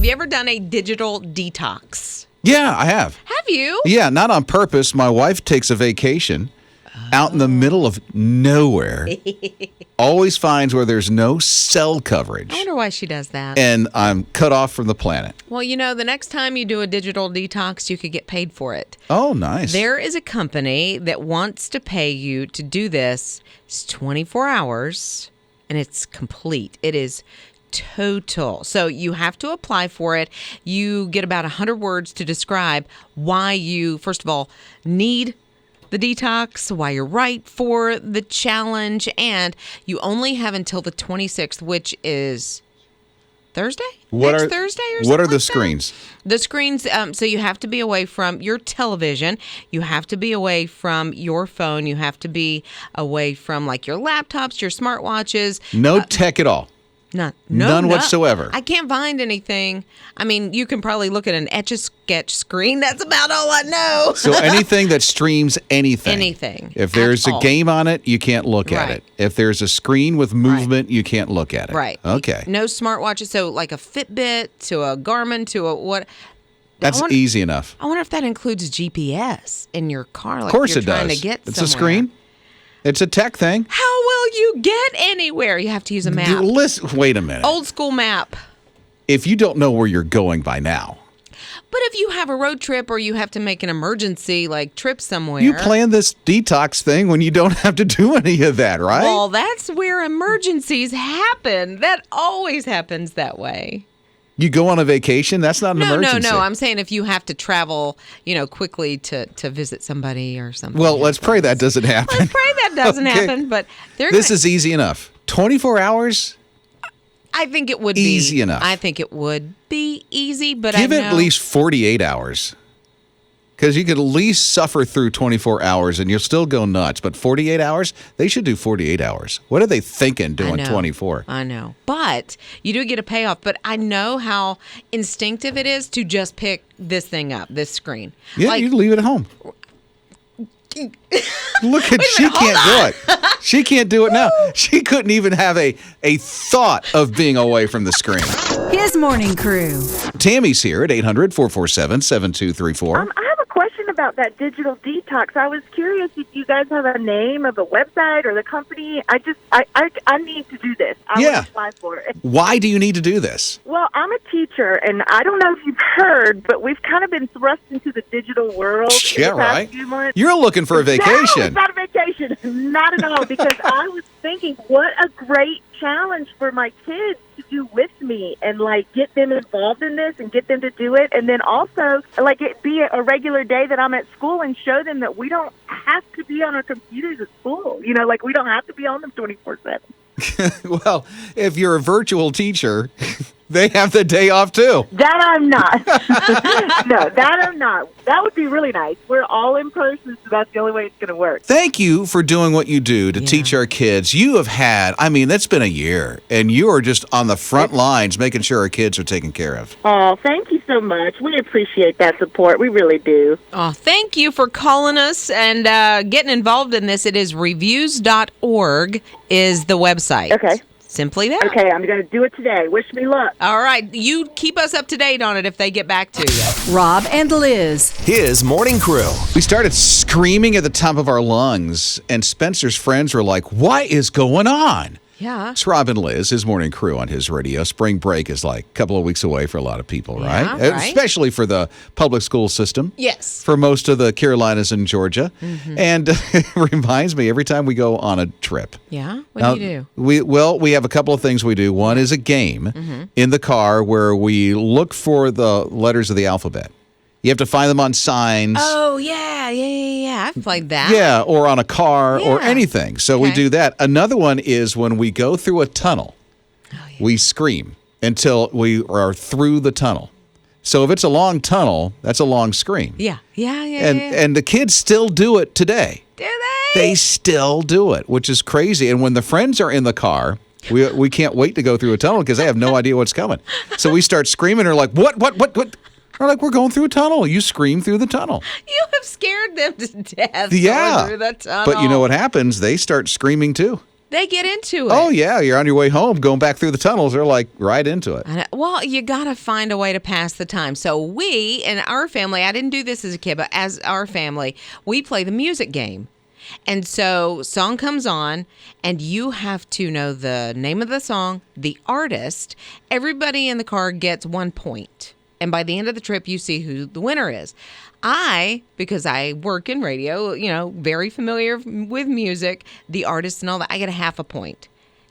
you ever done a digital detox? Yeah, I have. Have you? Yeah, not on purpose. My wife takes a vacation out in the middle of nowhere. Always finds where there's no cell coverage. I wonder why she does that. And I'm cut off from the planet. Well, the next time you do a digital detox, you could get paid for it. Oh, nice. There is a company that wants to pay you to do this. It's 24 hours, and it's complete. It is total. So you have to apply for it. You get about 100 words to describe why you, first of all, need the detox, why you're right for the challenge, and you only have until the 26th, which is Thursday? Next Thursday or something What are the like screens? That? The screens, so you have to be away from your television. You have to be away from your phone. You have to be away from like your laptops, your smartwatches. No tech at all. None whatsoever. I can't find anything. I mean, you can probably look at an Etch-a-Sketch screen. That's about all I know. So anything that streams anything. Anything. If there's a game on it, you can't look at it. If there's a screen with movement, you can't look at it. Right. Okay. No smartwatches. So like a Fitbit to a Garmin to a what? That's easy enough. I wonder if that includes GPS in your car. Like of course you're it does. Trying to get it's somewhere. A screen. It's a tech thing. How will you get anywhere? You have to use a map. Wait a minute. Old school map. If you don't know where you're going by now. But if you have a road trip or you have to make an emergency like trip somewhere. You plan this detox thing when you don't have to do any of that, right? Well, that's where emergencies happen. That always happens that way. You go on a vacation, that's not an emergency. No. I'm saying if you have to travel, quickly to visit somebody or something. Well, let's pray that doesn't happen. Let's pray that doesn't happen. But this is easy enough. 24 hours? I think it would be easy enough. I think it would be easy, but give it at least 48 hours. Because you could at least suffer through 24 hours and you'll still go nuts. But 48 hours? They should do 48 hours. What are they thinking doing 24? I know. But you do get a payoff. But I know how instinctive it is to just pick this thing up, this screen. Yeah, you leave it at home. Look at she can't do it. She can't do it now. She couldn't even have a thought of being away from the screen. His morning crew. Tammy's here at 800-447-7234. I have a question about that digital detox. I was curious if you guys have a name of a website or the company. I need to do this. I want to apply for it. Why do you need to do this? Well, I'm a teacher, and I don't know if you've heard, but we've kind of been thrust into the digital world in the past few months. You're looking for a vacation. No, it's not a vacation. Not at all, because I was thinking, what a great challenge for my kids to do with me and get them involved in this and get them to do it, and then also it be a regular day that I'm at school and show them that we don't have to be on our computers at school. We don't have to be on them 24/7. Well, if you're a virtual teacher, they have the day off too. That I'm not. No, that I'm not. That would be really nice. We're all in person, so that's the only way it's going to work. Thank you for doing what you do to teach our kids. You have had, that's been a year, and you are just on the front lines making sure our kids are taken care of. Oh, thank you so much. We appreciate that support. We really do. Oh, thank you for calling us and getting involved in this. It is reviews.org is the website. Okay. Simply that. Okay, I'm going to do it today. Wish me luck. All right. You keep us up to date on it if they get back to you. Rob and Liz. His morning crew. We started screaming at the top of our lungs, and Spencer's friends were like, what is going on? Yeah. It's Rob and Liz, his morning crew on his radio. Spring break is a couple of weeks away for a lot of people, right? Right. Especially for the public school system. Yes. For most of the Carolinas and Georgia. Mm-hmm. And it reminds me every time we go on a trip. Yeah? What do you do? We have a couple of things we do. One is a game in the car where we look for the letters of the alphabet. You have to find them on signs. Oh, yeah. I've played that. Yeah, or on a car or anything. So we Okay. do that. Another one is when we go through a tunnel, we scream until we are through the tunnel. So if it's a long tunnel, that's a long scream. Yeah. And the kids still do it today. Do they? They still do it, which is crazy. And when the friends are in the car, we can't wait to go through a tunnel because they have no idea what's coming. So we start screaming. They're like, what? We're like, we're going through a tunnel. You scream through the tunnel. You have scared them to death. Yeah. Going through the tunnel. But you know what happens? They start screaming too. They get into it. Oh, yeah. You're on your way home, going back through the tunnels. They're like right into it. Well, you got to find a way to pass the time. So we, in our family, I didn't do this as a kid, but as our family, we play the music game. And so song comes on, and you have to know the name of the song, the artist. Everybody in the car gets 1 point. And by the end of the trip, you see who the winner is. Because I work in radio, very familiar with music, the artist and all that, I get a half a point.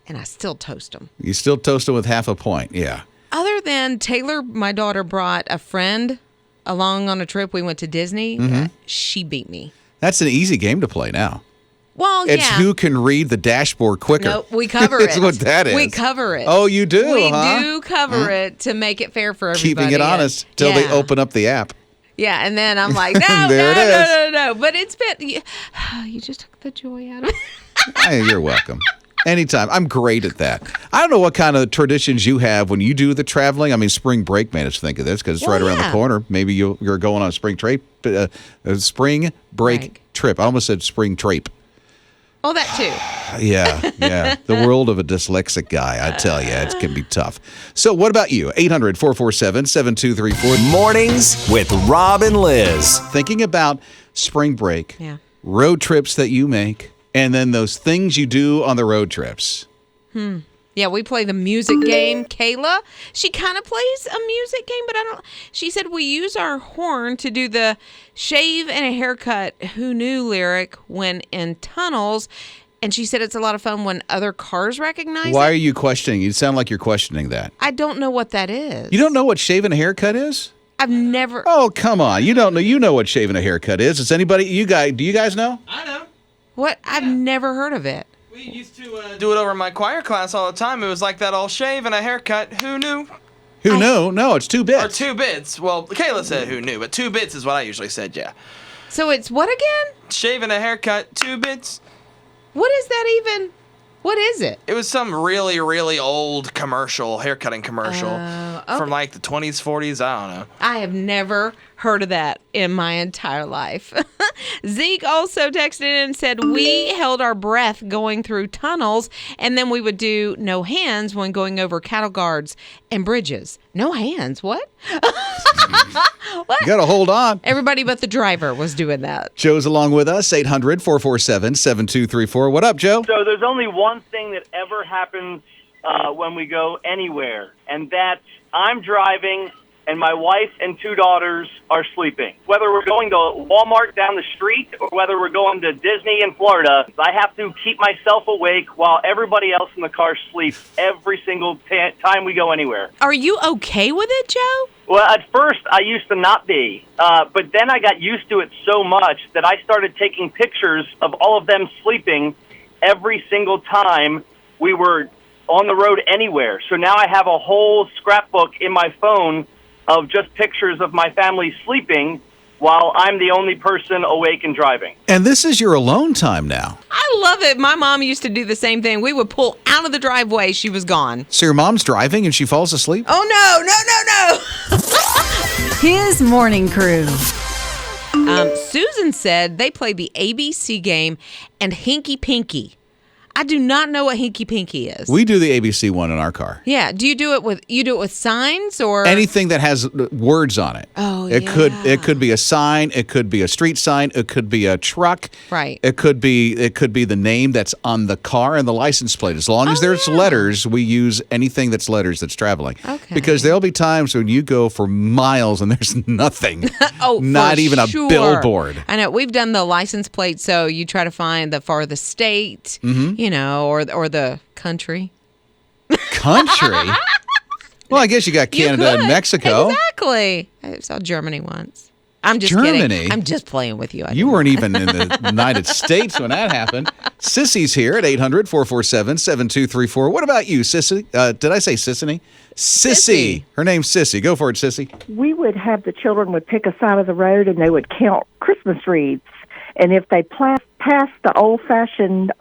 And I still toast them. You still toast them with half a point, yeah. Other than Taylor, my daughter, brought a friend along on a trip. We went to Disney. She beat me. That's an easy game to play now. Well, It's who can read the dashboard quicker. No, we cover it. That's what that is. We cover it. Oh, you do, We huh? do cover it to make it fair for everybody. Keeping it honest till they open up the app. Yeah, and then I'm like, no, There it is. no. But it's been, you just took the joy out of it. Hey, you're welcome. Anytime. I'm great at that. I don't know what kind of traditions you have when you do the traveling. I mean, spring break made us think of this because it's right around the corner. Maybe you're going on a spring break trip. I almost said spring trape. Oh, that too. Yeah. The world of a dyslexic guy, I tell you, it can be tough. So what about you? 800-447-7234. Mornings with Rob and Liz. Thinking about spring break, road trips that you make, and then those things you do on the road trips. Yeah, we play the music game. Kayla, she kind of plays a music game, but she said we use our horn to do the shave and a haircut, who knew lyric when in tunnels. And she said it's a lot of fun when other cars recognize Why it. are you questioning? You sound like you're questioning that. I don't know what that is. You don't know what shaving a haircut is? I've never. Oh, come on. You don't know. You know what shaving a haircut is. Does anybody, do you guys know? I know. What? I've never heard of it. We used to do it over in my choir class all the time. It was like that all shave and a haircut. Who knew? Who knew? No, it's 2 bits. Or 2 bits. Well, Kayla said who knew, but 2 bits is what I usually said, yeah. So it's what again? Shave and a haircut, 2 bits. What is that even? What is it? It was some really, really old commercial, haircutting commercial from like the 20s, 40s, I don't know. I have never heard of that in my entire life. Zeke also texted in and said, we held our breath going through tunnels, and then we would do no hands when going over cattle guards and bridges. No hands? What? What? You got to hold on. Everybody but the driver was doing that. Joe's along with us, 800-447-7234. What up, Joe? So there's only one thing that ever happens when we go anywhere, and that's I'm driving and my wife and 2 daughters are sleeping. Whether we're going to Walmart down the street or whether we're going to Disney in Florida, I have to keep myself awake while everybody else in the car sleeps every single time we go anywhere. Are you okay with it, Joe? Well, at first, I used to not be, but then I got used to it so much that I started taking pictures of all of them sleeping every single time we were on the road anywhere. So now I have a whole scrapbook in my phone of just pictures of my family sleeping while I'm the only person awake and driving. And this is your alone time now. I love it. My mom used to do the same thing. We would pull out of the driveway. She was gone. So your mom's driving and she falls asleep? Oh, no. His morning crew. Susan said they play the ABC game and Hinky Pinky. I do not know what Hinky Pinky is. We do the ABC one in our car. Yeah. Do you do it with signs or Anything that has words on it. Oh, it could be a sign, it could be a street sign, it could be a truck. Right. It could be the name that's on the car and the license plate. As long as there's letters, we use anything that's letters that's traveling. Okay. Because there'll be times when you go for miles and there's nothing. Oh, not for even sure. a billboard. I know. We've done the license plate, so you try to find the farthest state, or the country. Country? Well, I guess you got Canada and Mexico. Exactly. I saw Germany once. I'm just Germany? kidding. I'm just playing with you. You weren't even in the United States when that happened. Sissy's here at 800-447-7234. What about you, Sissy? Did I say Sissany? Sissy. Her name's Sissy. Go for it, Sissy. We would have the children would pick a side of the road and they would count Christmas wreaths. And if they passed the old-fashioned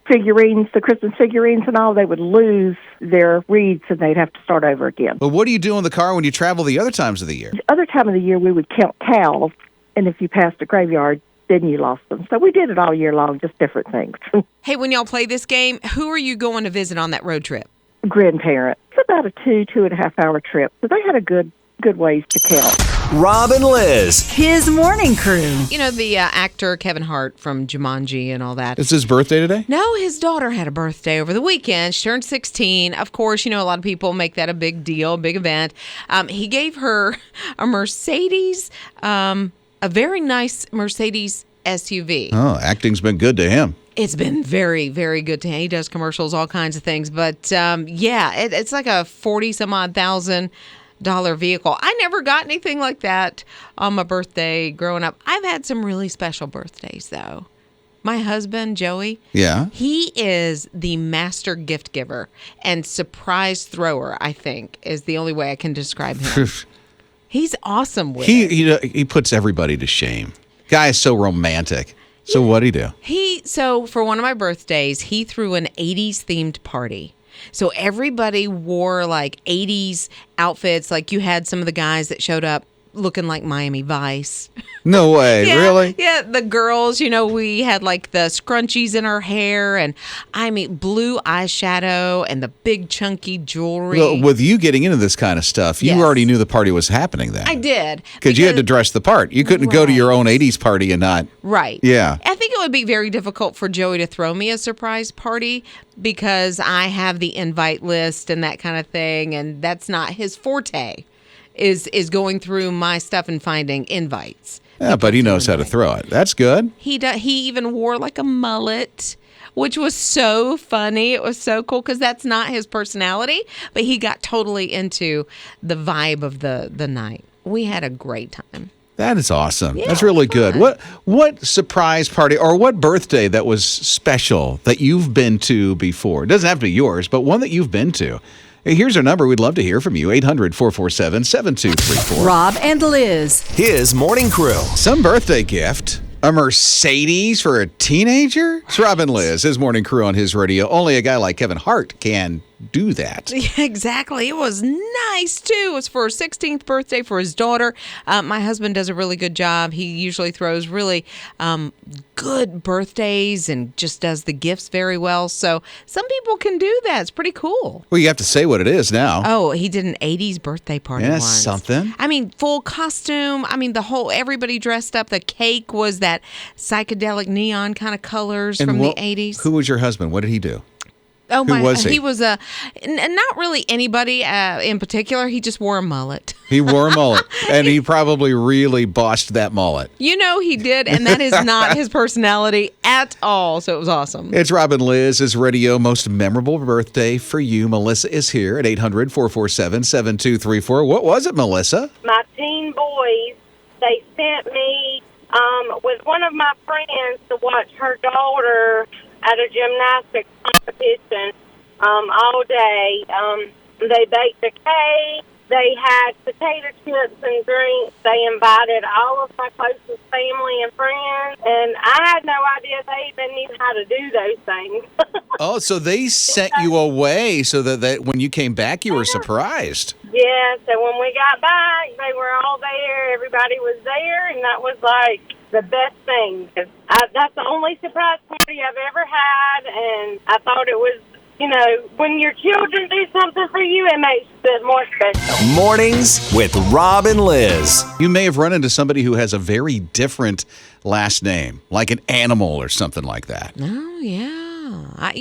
figurines, the Christmas figurines and all, they would lose their wreaths and they'd have to start over again. But what do you do in the car when you travel the other times of the year? The other time of the year, we would count cows. And if you passed a graveyard, then you lost them. So we did it all year long, just different things. Hey, when y'all play this game, who are you going to visit on that road trip? Grandparents. It's about a 2.5 hour trip. So they had a good ways to count. Rob and Liz. His morning crew. You know, the actor Kevin Hart from Jumanji and all that. It's his birthday today? No, his daughter had a birthday over the weekend. She turned 16. Of course, you know, a lot of people make that a big deal, a big event. He gave her a Mercedes, a very nice Mercedes SUV. Oh, acting's been good to him. It's been very, very good to him. He does commercials, all kinds of things. But, it's like a 40-some-odd thousand dollar vehicle. I never got anything like that on my birthday growing up. I've had some really special birthdays, though. My husband, Joey, he is the master gift giver and surprise thrower, I think, is the only way I can describe him. He's awesome with it. He puts everybody to shame. Guy is so romantic. So what'd he do? So for one of my birthdays, he threw an 80s themed party. So everybody wore like 80s outfits. Like you had some of the guys that showed up looking like Miami Vice. No way, really? Yeah, the girls, you know, we had like the scrunchies in our hair and blue eyeshadow and the big chunky jewelry. Well, with you getting into this kind of stuff, you already knew the party was happening then. I did. Because you had to dress the part. You couldn't go to your own 80s party and not. Right. Yeah. I think it would be very difficult for Joey to throw me a surprise party because I have the invite list and that kind of thing, and that's not his forte. Is going through my stuff and finding invites. Yeah, but he knows how to throw it. That's good. He even wore like a mullet, which was so funny. It was so cool because that's not his personality, but he got totally into the vibe of the night. We had a great time. That is awesome. Yeah, that's really fun. good. What surprise party or what birthday that was special that you've been to before? It doesn't have to be yours, but one that you've been to. Hey, here's our number. We'd love to hear from you. 800-447-7234. Rob and Liz. His morning crew. Some birthday gift. A Mercedes for a teenager? It's Rob and Liz, his morning crew on his radio. Only a guy like Kevin Hart can do that. Yeah, exactly. It was nice, too. It was for her 16th birthday for his daughter. My husband does a really good job. He usually throws really good birthdays and just does the gifts very well. So some people can do that. It's pretty cool. Well, you have to say what it is now. Oh, he did an 80s birthday party Yeah, once. something. Full costume. Everybody dressed up. The cake was that psychedelic neon kind of colors from the 80s. Who was your husband? What did he do? Oh, Who was he? He was not really anybody in particular. He just wore a mullet. He wore a mullet, and he probably really bossed that mullet. You know he did, and that is not his personality at all, so it was awesome. It's Rob and Liz's radio most memorable birthday for you. Melissa is here at 800-447-7234. What was it, Melissa? My teen boys, they sent me with one of my friends to watch her daughter at a gymnastics competition all day. They baked a cake. They had potato chips and drinks. They invited all of my closest family and friends. And I had no idea they even knew how to do those things. Oh, so they sent you away so that when you came back, you were surprised. Yeah, so when we got back, they were all there. Everybody was there, and that was like the best thing. 'Cause that's the only surprise party I've ever had, and I thought it was, when your children do something for you, it makes it more special. Mornings with Rob and Liz. You may have run into somebody who has a very different last name, like an animal or something like that. Oh, yeah. I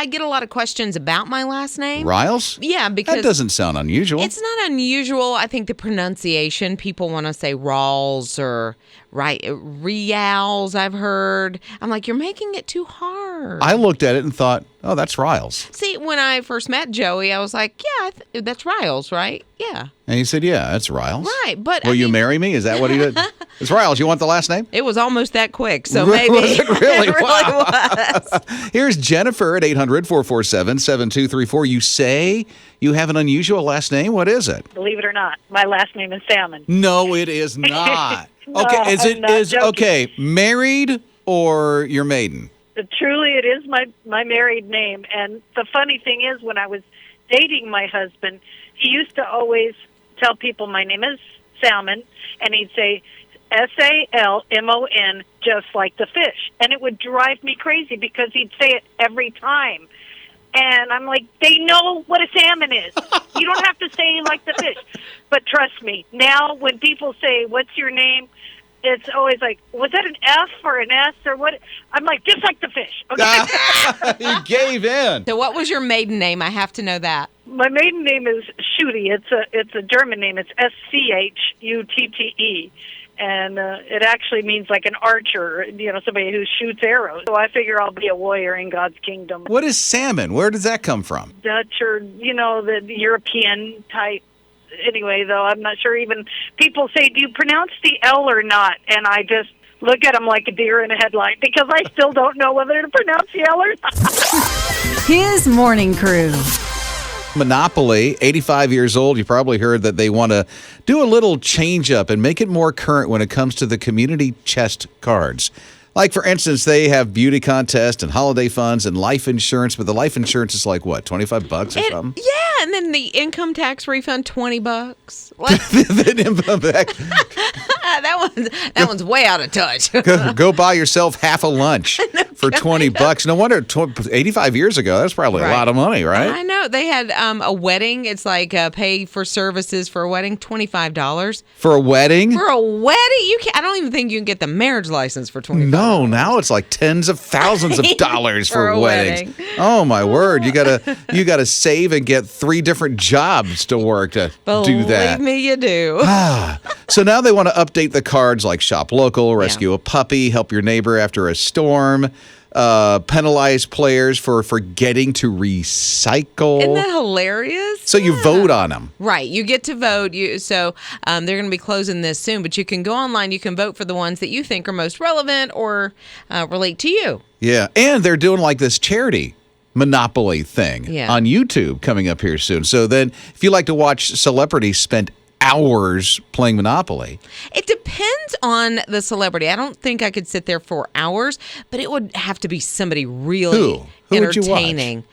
get a lot of questions about my last name. Riles? Yeah, because that doesn't sound unusual. It's not unusual. I think the pronunciation, people want to say Rawls or Rials, I've heard. I'm like, you're making it too hard. I looked at it and thought, oh, that's Riles. See, when I first met Joey, I was like, yeah, that's Riles, right? Yeah. And he said, yeah, that's Riles. Right, but Will you marry me? Is that what he did? It's Riles. You want the last name? It was almost that quick, so maybe. Was it really? It really was. Here's Jennifer at 800-447-7234. You say you have an unusual last name. What is it? Believe it or not, my last name is Salmon. No, it is not. No, okay, I'm not joking. Okay, married or your maiden? Truly, it is my married name. And the funny thing is, when I was dating my husband, he used to always tell people my name is Salmon, and he'd say, Salmon, just like the fish. And it would drive me crazy because he'd say it every time. And I'm like, they know what a salmon is. You don't have to say like the fish. But trust me, now when people say, what's your name? It's always like, was that an F or an S or what? I'm like, just like the fish. Okay? You gave in. So what was your maiden name? I have to know that. My maiden name is Schutte. It's a German name. It's Schutte. And it actually means like an archer, somebody who shoots arrows. So I figure I'll be a warrior in God's kingdom. What is salmon? Where does that come from? Dutch or, the European type. Anyway, though, I'm not sure even people say, do you pronounce the L or not? And I just look at them like a deer in a headlight because I still don't know whether to pronounce the L or not. His morning crew. Monopoly, 85 years old. You probably heard that they want to do a little change up and make it more current when it comes to the community chest cards. Like, for instance, they have beauty contests and holiday funds and life insurance, but the life insurance is like, what, $25 or something? Yeah, and then the income tax refund, $20. That one's way out of touch. Go buy yourself half a lunch for $20. No wonder 85 years ago, that's probably a lot of money, right? I know. They had a wedding. It's like pay for services for a wedding, $25. For a wedding? For a wedding? I don't even think you can get the marriage license for $25. No, now it's like tens of thousands of dollars for weddings. Oh my word! You gotta save and get 3 different jobs to work to do that. Believe me, you do. So now they want to update the cards like shop local, rescue a puppy, help your neighbor after a storm, penalize players for forgetting to recycle. Isn't that hilarious? So you vote on them. Right. You get to vote. So they're going to be closing this soon, but you can go online. You can vote for the ones that you think are most relevant or relate to you. Yeah. And they're doing like this charity Monopoly thing on YouTube coming up here soon. So then if you like to watch celebrities spend hours playing Monopoly. It depends on the celebrity. I don't think I could sit there for hours, but it would have to be somebody really Who entertaining. Would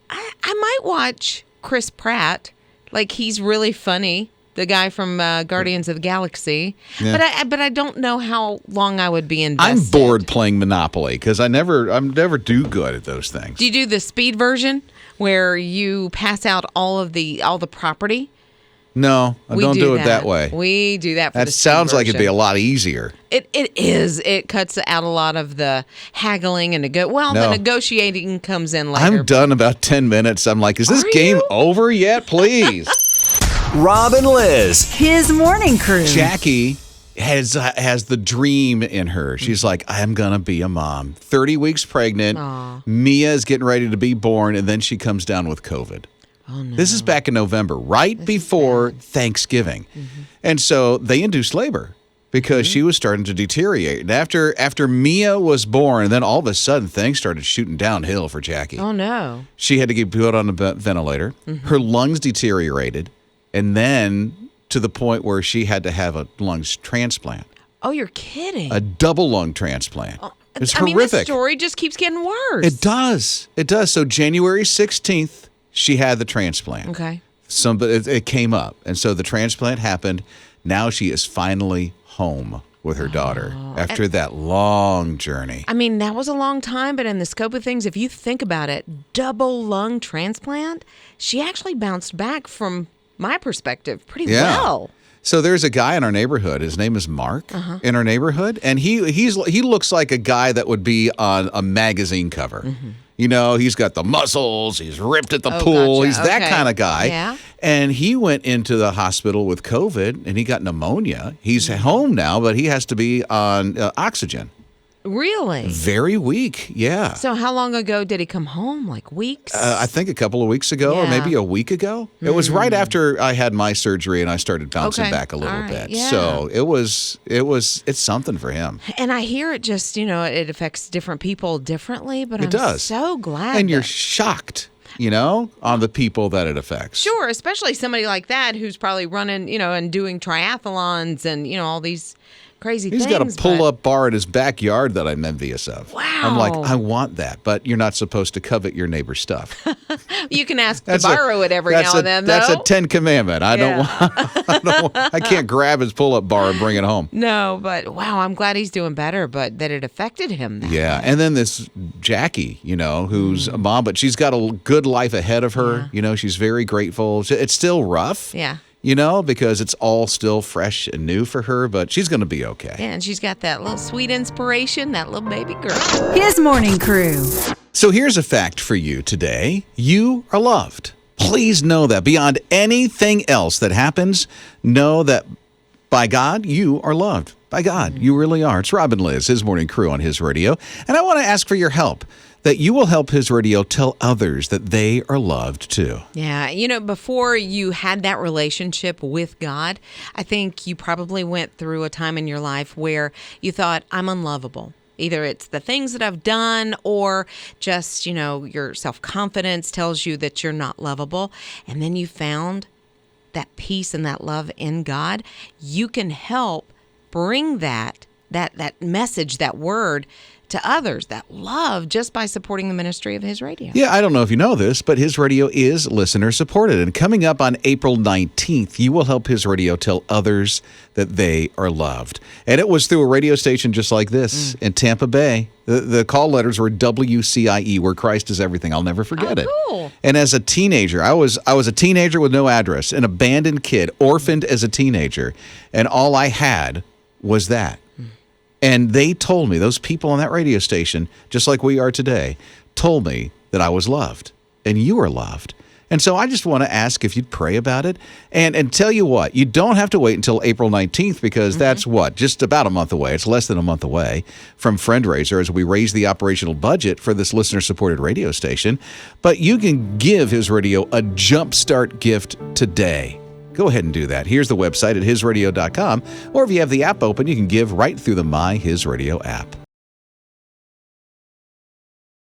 you watch? I might watch Chris Pratt. Like, he's really funny. The guy from Guardians of the Galaxy. Yeah. But I don't know how long I would be invested. I'm bored playing Monopoly because I never do good at those things. Do you do the speed version where you pass out all the property? No, I don't do it that way. We do that for the That sounds like it'd be a lot easier. It is. It cuts out a lot of the haggling and the negotiating comes in later. I'm done about 10 minutes. I'm like, is this game over yet? Please. Rob and Liz. His morning crew. Jackie has the dream in her. She's like, I'm going to be a mom. 30 weeks pregnant. Aww. Mia is getting ready to be born, and then she comes down with COVID. Oh, no. This is back in November, before Thanksgiving. Mm-hmm. And so they induced labor because she was starting to deteriorate. And after Mia was born, then all of a sudden things started shooting downhill for Jackie. Oh, no. She had to get put on a ventilator. Mm-hmm. Her lungs deteriorated. And then to the point where she had to have a lungs transplant. Oh, you're kidding. A double lung transplant. Oh, it's horrific. I mean, the story just keeps getting worse. It does. So January 16th, she had the transplant. Okay. It came up. And so the transplant happened. Now she is finally home with her daughter after that long journey. I mean, that was a long time, but in the scope of things, if you think about it, double lung transplant, she actually bounced back from my perspective pretty well. So there's a guy in our neighborhood. His name is Mark in our neighborhood. And he looks like a guy that would be on a magazine cover. Mm-hmm. You know, he's got the muscles. He's ripped at the pool. Gotcha. He's that kind of guy. Yeah. And he went into the hospital with COVID, and he got pneumonia. He's home now, but he has to be on oxygen. Really? Very weak, yeah. So how long ago did he come home? Like weeks? I think a couple of weeks ago or maybe a week ago. It was right after I had my surgery and I started bouncing back a little bit. Yeah. So it's something for him. And I hear it just, it affects different people differently, but I'm so glad. And you're shocked, on the people that it affects. Sure, especially somebody like that who's probably running, and doing triathlons and, all these crazy He's things. got a pull-up bar in his backyard that I'm envious of. Wow. I'm like, I want that, but you're not supposed to covet your neighbor's stuff. You can ask to borrow it every now and then, though. That's a 10 commandment. I can't grab his pull-up bar and bring it home. No, but wow, I'm glad he's doing better, but that it affected him. Yeah, and then this Jackie, who's a mom, but she's got a good life ahead of her. Yeah. She's very grateful. It's still rough. Yeah. Because it's all still fresh and new for her, but she's going to be okay. Yeah, and she's got that little sweet inspiration, that little baby girl. His morning crew. So here's a fact for you today. You are loved. Please know that. Beyond anything else that happens, know that by God, you are loved. By God, you really are. It's Rob and Lizz, His Morning Crew on His Radio. And I want to ask for your help, that you will help His Radio tell others that they are loved too. Yeah. Before you had that relationship with God, I think you probably went through a time in your life where you thought, I'm unlovable. Either it's the things that I've done or just, your self-confidence tells you that you're not lovable. And then you found that peace and that love in God. You can help bring that message, that word to others, that love, just by supporting the ministry of His Radio. Yeah, I don't know if you know this, but His Radio is listener supported. And coming up on April 19th, you will help His Radio tell others that they are loved. And it was through a radio station just like this in Tampa Bay. The call letters were WCIE, where Christ is everything. I'll never forget it. Cool. And as a teenager, I was a teenager with no address, an abandoned kid, orphaned as a teenager, and all I had was that. And they told me, those people on that radio station, just like we are today, told me that I was loved and you are loved. And so I just want to ask if you'd pray about it. And tell you what, you don't have to wait until April 19th because that's just about a month away. It's less than a month away from Friendraiser as we raise the operational budget for this listener-supported radio station. But you can give His Radio a jumpstart gift today. Go ahead and do that. Here's the website at hisradio.com, or if you have the app open, you can give right through the My His Radio app.